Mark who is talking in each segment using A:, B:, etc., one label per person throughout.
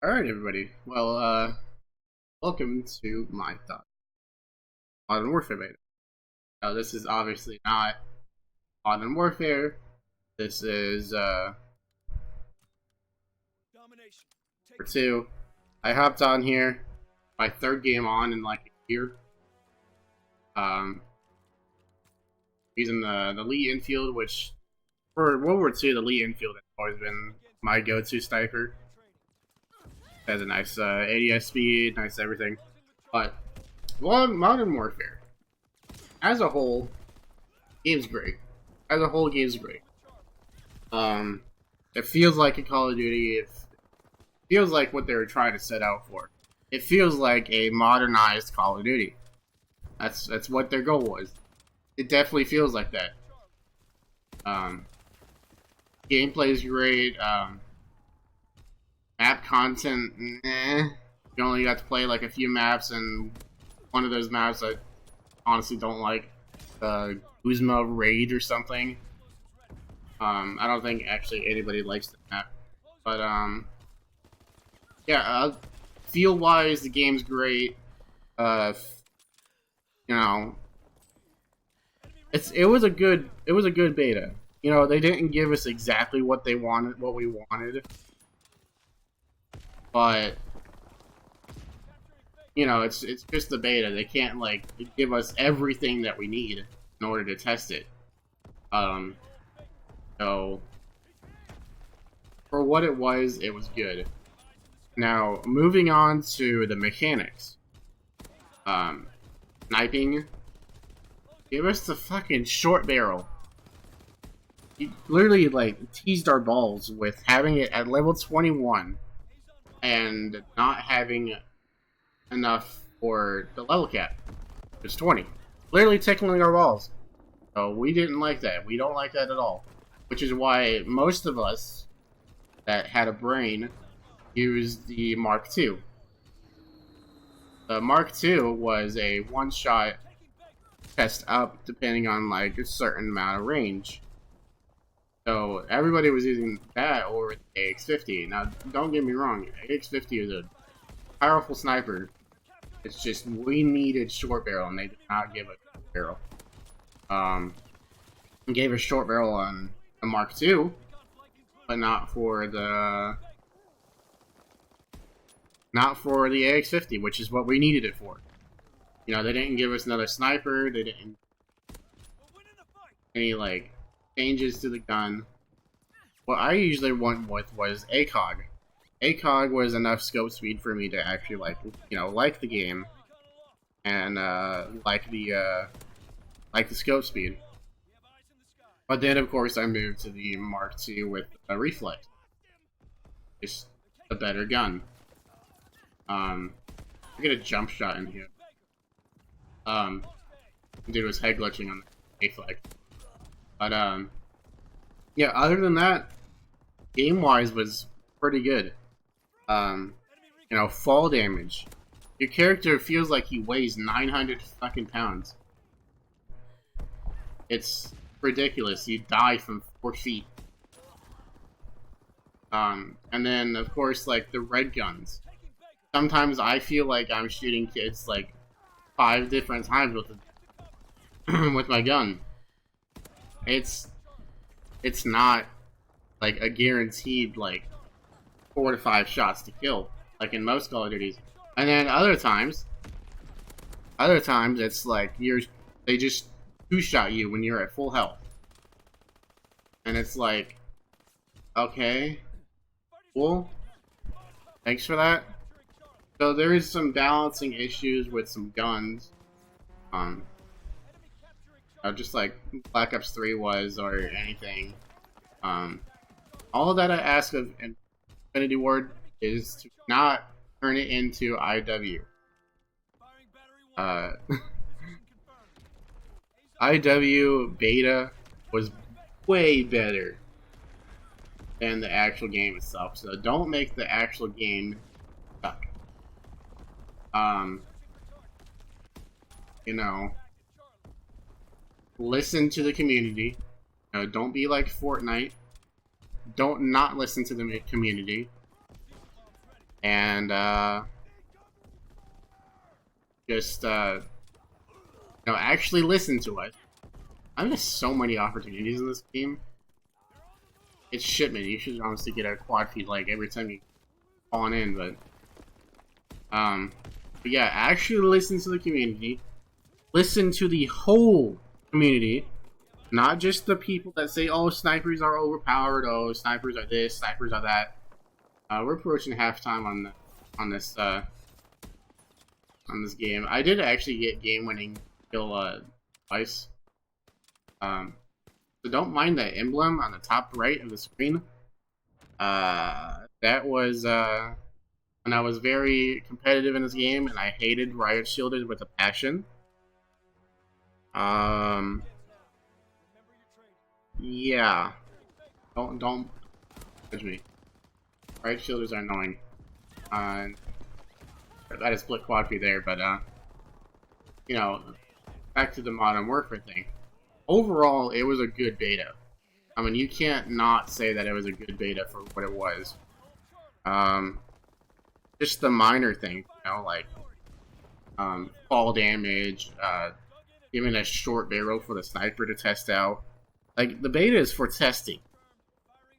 A: Alright, everybody. Well, welcome to my thought. Modern Warfare beta. Now, this is obviously not Modern Warfare. This is, War 2. I hopped on here. My third game on in like a year. Using the Lee Enfield, which, for World War II, the Lee Enfield has always been my go-to sniper. Has a nice ADS speed, nice everything. But Modern Warfare, as a whole, game's great. As a whole, game's great. It feels like a Call of Duty. It feels like what they were trying to set out for. It feels like a modernized Call of Duty. That's what their goal was. It definitely feels like that. Gameplay is great. Map content, eh. You only got to play like a few maps, and one of those maps I honestly don't like, Uzma Raid or something. I don't think actually anybody likes the map, but yeah. Feel-wise, the game's great. You know, it was a good beta. You know, they didn't give us exactly what we wanted. But you know, it's just the beta. They can't like give us everything that we need in order to test it. So for what it was good. Now moving on to the mechanics. Sniping. Give us the fucking short barrel. You literally like teased our balls with having it at level 21. And not having enough for the level cap. It's 20. Literally tickling our balls. So we didn't like that. We don't like that at all. Which is why most of us that had a brain used the Mark II. The Mark II was a one-shot test up depending on like a certain amount of range. So everybody was using that over the AX-50. Now, don't get me wrong, AX-50 is a powerful sniper. It's just we needed short barrel, and they did not give us short barrel. Gave us short barrel on the Mark II, but not for the AX-50, which is what we needed it for. You know, they didn't give us another sniper. They didn't any like changes to the gun. What I usually went with was ACOG. ACOG was enough scope speed for me to actually like the game and like the scope speed. But then of course I moved to the Mark II with a reflex. It's a better gun. I get a jump shot in here. Dude was head glitching on the reflex. But yeah, other than that, game-wise was pretty good. You know, fall damage. Your character feels like he weighs 900 fucking pounds. It's ridiculous. You die from 4 feet. And then, of course, like, the red guns. Sometimes I feel like I'm shooting kids, like, 5 different times with my gun. It's not like a guaranteed like 4 to 5 shots to kill like in most Call of Duties. And then other times it's like they just 2-shot you when you're at full health. And it's like, okay, cool, thanks for that. So there is some balancing issues with some guns. Just like Black Ops 3 was, or anything. All that I ask of Infinity Ward is to not turn it into IW. IW beta was way better than the actual game itself, so don't make the actual game suck. You know, listen to the community. Don't be like Fortnite. Don't not listen to the community. and just actually listen to us. I have so many opportunities in this game. It's shit, man. You should honestly get a quad feed like every time you spawn in, but yeah, actually listen to the community. Listen to the whole community, not just the people that say, "Oh, snipers are overpowered. Oh, snipers are this, snipers are that." We're approaching halftime on this game. I did actually get game-winning kill twice. So don't mind that emblem on the top right of the screen. That was when I was very competitive in this game, and I hated Riot Shielded with a passion. Yeah. Don't judge me. Riot Shielders are annoying. That is split quad feed there, but back to the Modern Warfare thing. Overall, it was a good beta. I mean, you can't not say that it was a good beta for what it was. Just the minor things, like fall damage, giving a short barrel for the sniper to test out. Like, the beta is for testing.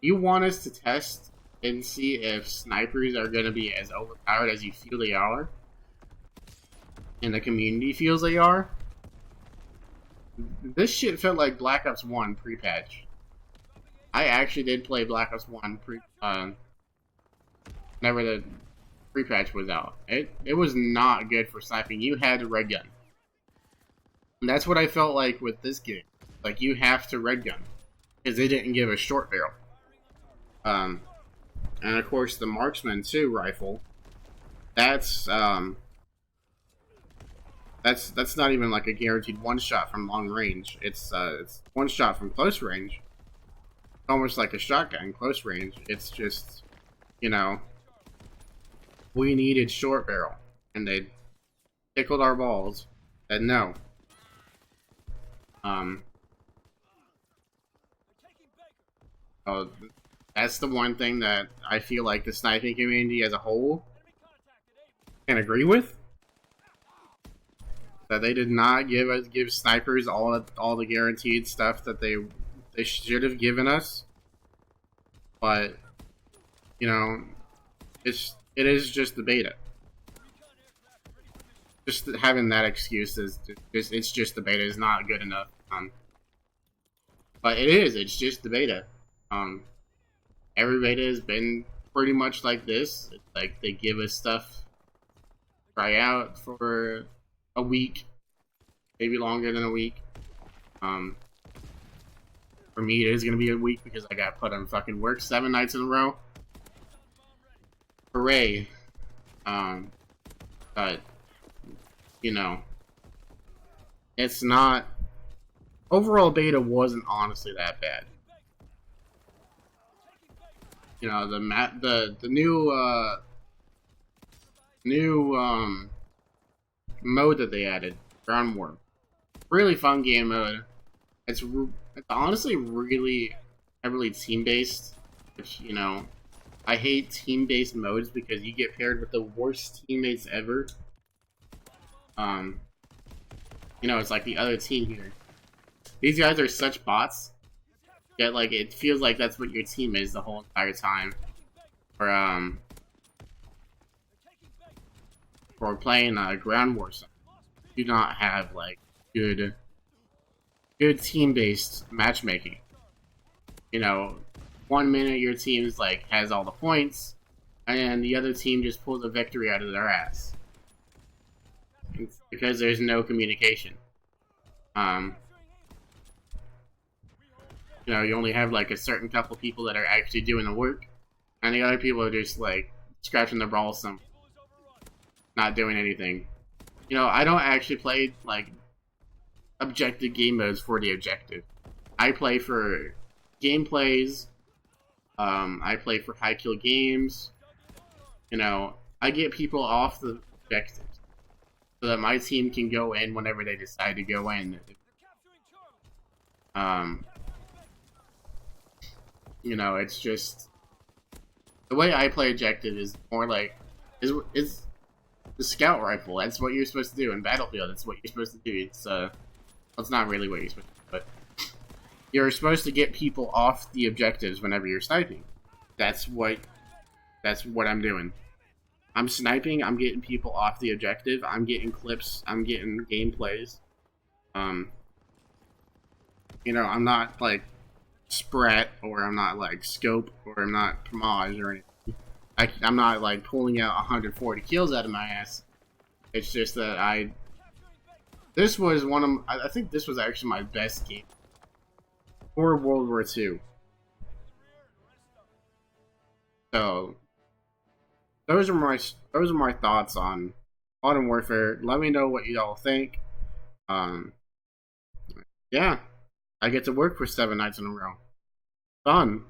A: You want us to test and see if snipers are going to be as overpowered as you feel they are, and the community feels they are. This shit felt like Black Ops 1 pre-patch. I actually did play Black Ops 1 whenever the pre-patch was out. It was not good for sniping. You had a red gun. And that's what I felt like with this game. Like, you have to red gun. Because they didn't give a short barrel. And of course the Marksman 2 rifle. That's not even like a guaranteed one shot from long range. It's one shot from close range. Almost like a shotgun close range. It's just, we needed short barrel, and they tickled our balls. And no. That's the one thing that I feel like the sniping community as a whole can agree with. That they did not give snipers all the guaranteed stuff that they should have given us. But it is just the beta. Just having that excuse it's just the beta is not good enough. But it's just the beta. Every beta has been pretty much like this. It's like they give us stuff, try out for a week, maybe longer than a week. For me, it is gonna be a week because I got put on fucking work 7 nights in a row. Hooray! But it's not. Overall, beta wasn't honestly that bad. The new mode that they added, Ground War, really fun game mode. It's honestly really heavily team-based, which, I hate team-based modes because you get paired with the worst teammates ever. It's like the other team here. These guys are such bots, yet, like, it feels like that's what your team is the whole entire time. For playing Ground War, do not have, like, good team-based matchmaking. 1 minute your team's like has all the points, and the other team just pulls a victory out of their ass. It's because there's no communication. You only have like a certain couple people that are actually doing the work, and the other people are just like scratching their balls, some not doing anything. I don't actually play like objective game modes for the objective. I play for gameplays. I play for high kill games. I get people off the objectives so that my team can go in whenever they decide to go in. It's just the way I play objective is more like is the scout rifle. That's what you're supposed to do in Battlefield. That's what you're supposed to do. It's not really what you're supposed to do, but you're supposed to get people off the objectives whenever you're sniping. That's what I'm doing. I'm sniping, I'm getting people off the objective, I'm getting clips, I'm getting gameplays. You know, I'm not like Sprat, or I'm not like Scope, or I'm not Pomage or anything. I'm not like pulling out 140 kills out of my ass. It's just that this was I think this was actually my best game for World War II. So those are my thoughts on Modern Warfare. Let me know what you all think. Yeah, I get to work for 7 nights in a row. Fun.